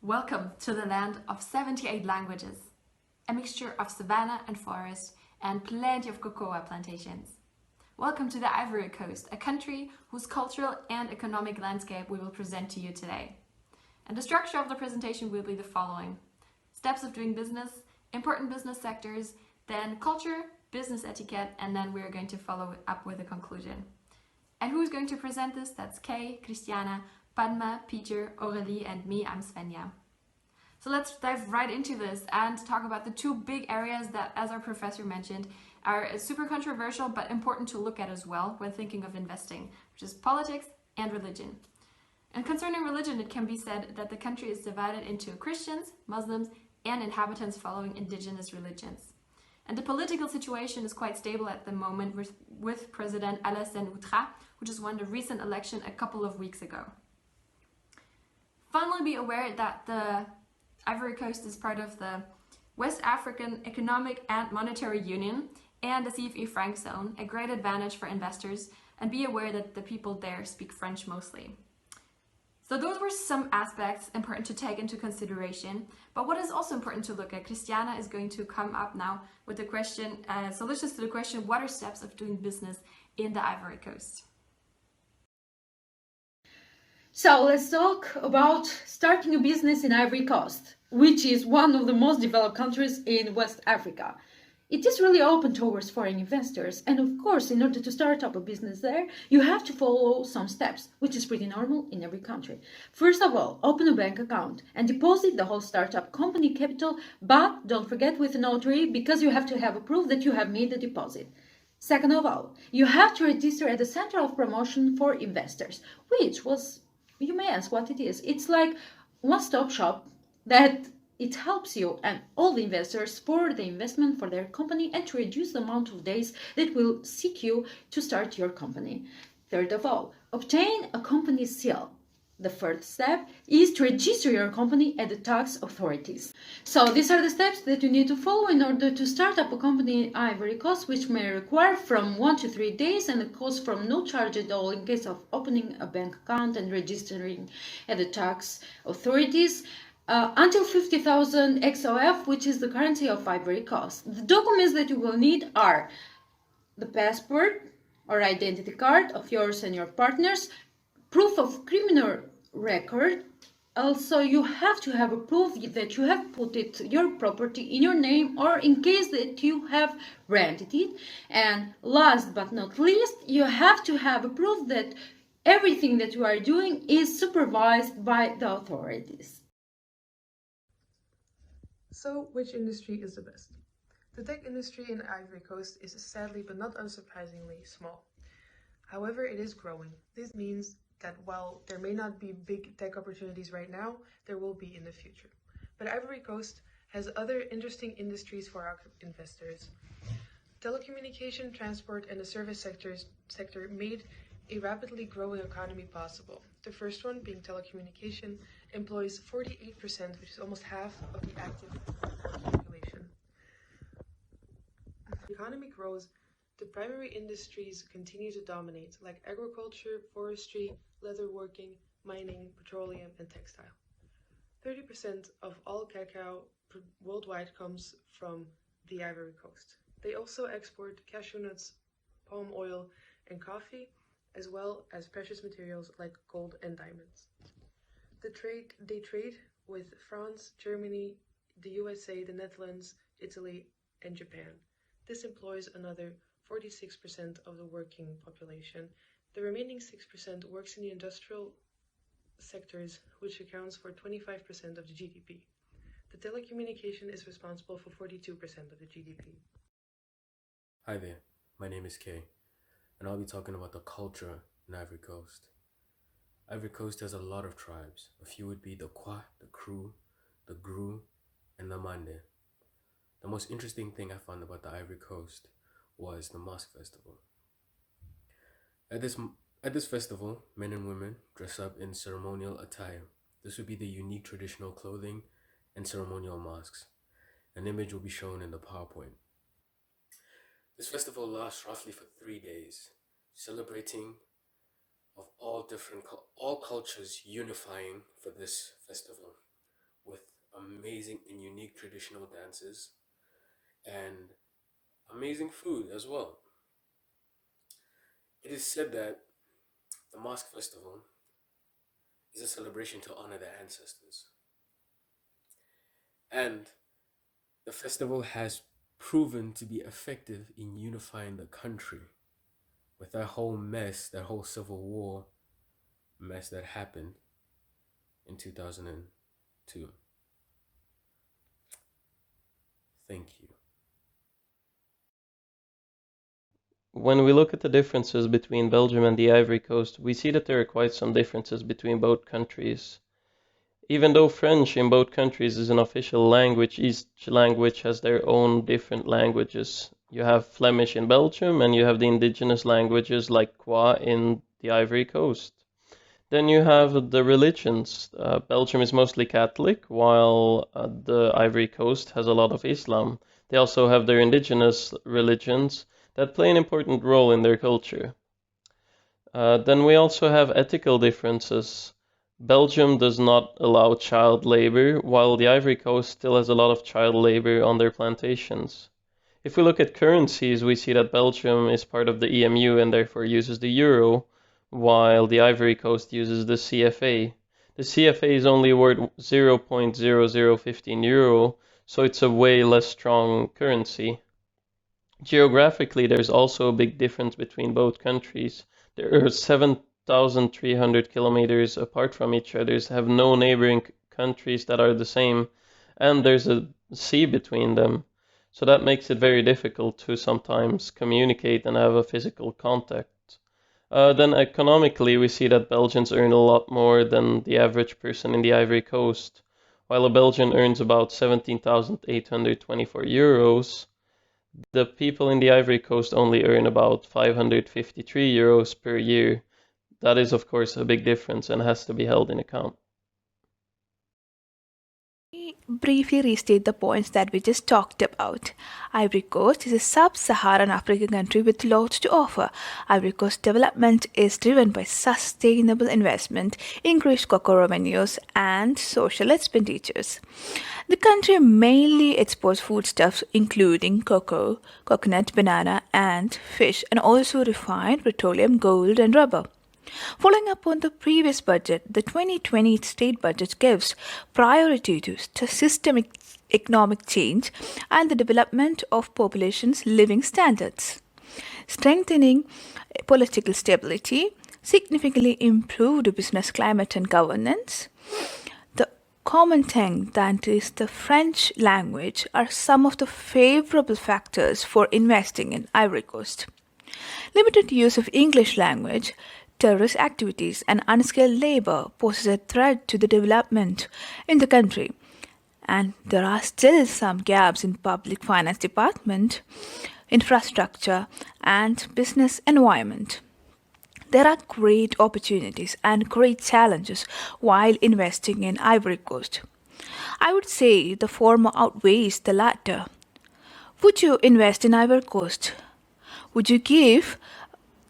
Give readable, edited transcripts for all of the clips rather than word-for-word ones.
Welcome to the land of 78 languages, a mixture of savanna and forest, and plenty of cocoa plantations. Welcome to the Ivory Coast, a country whose cultural and economic landscape we will present to you today. And the structure of the presentation will be the following: steps of doing business, important business sectors, then culture, business etiquette, and then we're going to follow up with a conclusion. And who's going to present this? That's Kay, Kristjana, Padma, Pieter, Aurelie, and me, I'm Swenja. So let's dive right into this and talk about the two big areas that, as our professor mentioned, are super controversial but important to look at as well when thinking of investing, which is politics and religion. And concerning religion, it can be said that the country is divided into Christians, Muslims, and inhabitants following indigenous religions. And the political situation is quite stable at the moment with President Alassane Ouattara, who just won the recent election a couple of weeks ago. Finally, be aware that the Ivory Coast is part of the West African Economic and Monetary Union and the CFA franc zone, a great advantage for investors, and be aware that the people there speak French mostly. So those were some aspects important to take into consideration, but what is also important to look at, Kristjana is going to come up now with the question, solutions to the question, what are steps of doing business in the Ivory Coast? So let's talk about starting a business in Ivory Coast, which is one of the most developed countries in West Africa. It is really open towards foreign investors, and of course, in order to start up a business there, you have to follow some steps, which is pretty normal in every country. First of all, open a bank account and deposit the whole startup company capital, but don't forget with a notary, because you have to have a proof that you have made the deposit. Second of all, you have to register at the Center of Promotion for Investors, which was, you may ask what it is. It's like one-stop shop that it helps you and all the investors for the investment for their company and to reduce the amount of days that will seek you to start your company. Third of all, obtain a company seal. The first step is to register your company at the tax authorities. So these are the steps that you need to follow in order to start up a company in Ivory Coast, which may require from 1 to 3 days and a cost from no charge at all in case of opening a bank account and registering at the tax authorities. Until 50,000 XOF, which is the currency of Ivory Coast. The documents that you will need are the passport or identity card of yours and your partners, proof of criminal record. Also, you have to have a proof that you have put your property in your name or in case that you have rented it. And last but not least, you have to have a proof that everything that you are doing is supervised by the authorities. So, which industry is the best? The tech industry in Ivory Coast is sadly but not unsurprisingly small. However, it is growing. This means that while there may not be big tech opportunities right now, there will be in the future. But Ivory Coast has other interesting industries for our investors. Telecommunication, transport, and the service sector made a rapidly growing economy possible. The first one, being telecommunication, employs 48%, which is almost half of the active population. As the economy grows, the primary industries continue to dominate, like agriculture, forestry, leatherworking, mining, petroleum, and textile. 30% of all cacao worldwide comes from the Ivory Coast. They also export cashew nuts, palm oil, and coffee, as well as precious materials like gold and diamonds. They trade with France, Germany, the USA, the Netherlands, Italy, and Japan. This employs another 46% of the working population. The remaining 6% works in the industrial sectors, which accounts for 25% of the GDP. The telecommunication is responsible for 42% of the GDP. Hi there, my name is Kay, and I'll be talking about the culture in Ivory Coast. Ivory Coast has a lot of tribes. A few would be the Kwa, the Kru, the Gru, and the Mande. The most interesting thing I found about the Ivory Coast was the Mask Festival. At this festival, men and women dress up in ceremonial attire. This would be the unique traditional clothing and ceremonial masks. An image will be shown in the PowerPoint. This festival lasts roughly for 3 days, celebrating of all cultures unifying for this festival. amazing and unique traditional dances, and amazing food as well. It is said that the Mosque Festival is a celebration to honor their ancestors. And the festival has proven to be effective in unifying the country with that whole mess, that whole civil war mess that happened in 2002. Thank you. When we look at the differences between Belgium and the Ivory Coast, we see that there are quite some differences between both countries. Even though French in both countries is an official language, each language has their own different languages. You have Flemish in Belgium, and you have the indigenous languages like Kwa in the Ivory Coast. Then you have the religions. Belgium is mostly Catholic, while the Ivory Coast has a lot of Islam. They also have their indigenous religions that play an important role in their culture. Then we also have ethical differences. Belgium does not allow child labor, while the Ivory Coast still has a lot of child labor on their plantations. If we look at currencies, we see that Belgium is part of the EMU and therefore uses the euro, while the Ivory Coast uses the CFA. The CFA is only worth 0.0015 euro, so it's a way less strong currency. Geographically, there's also a big difference between both countries. There are 7,300 kilometers apart from each other, have no neighboring countries that are the same, and there's a sea between them. So that makes it very difficult to sometimes communicate and have a physical contact. Then economically, we see that Belgians earn a lot more than the average person in the Ivory Coast. While a Belgian earns about 17,824 euros, the people in the Ivory Coast only earn about 553 euros per year. That is, of course, a big difference and has to be held in account. Briefly restate the points that we just talked about. Ivory Coast is a sub-Saharan African country with lots to offer. Ivory Coast development is driven by sustainable investment, increased cocoa revenues, and social expenditures. The country mainly exports foodstuffs including cocoa, coconut, banana, and fish, and also refined petroleum, gold, and rubber. Following up on the previous budget, the 2020 state budget gives priority to systemic economic change and the development of population's living standards. Strengthening political stability, significantly improved business climate and governance. The common thing that is the French language are some of the favorable factors for investing in Ivory Coast. Limited use of English language, terrorist activities, and unskilled labor poses a threat to the development in the country. And there are still some gaps in public finance department, infrastructure, and business environment. There are great opportunities and great challenges while investing in Ivory Coast. I would say the former outweighs the latter. Would you invest in Ivory Coast? Would you give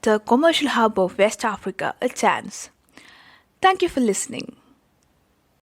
the commercial hub of West Africa a chance? Thank you for listening.